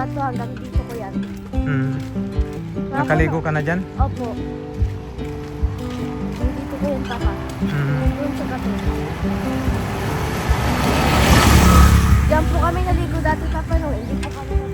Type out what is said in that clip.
bato hanggang dito ko yan. Nakaligo ka na dyan? Opo. Dito ko yan papa. Doon sa bato. Diyan po kami naligo dati papa no. Hindi po kami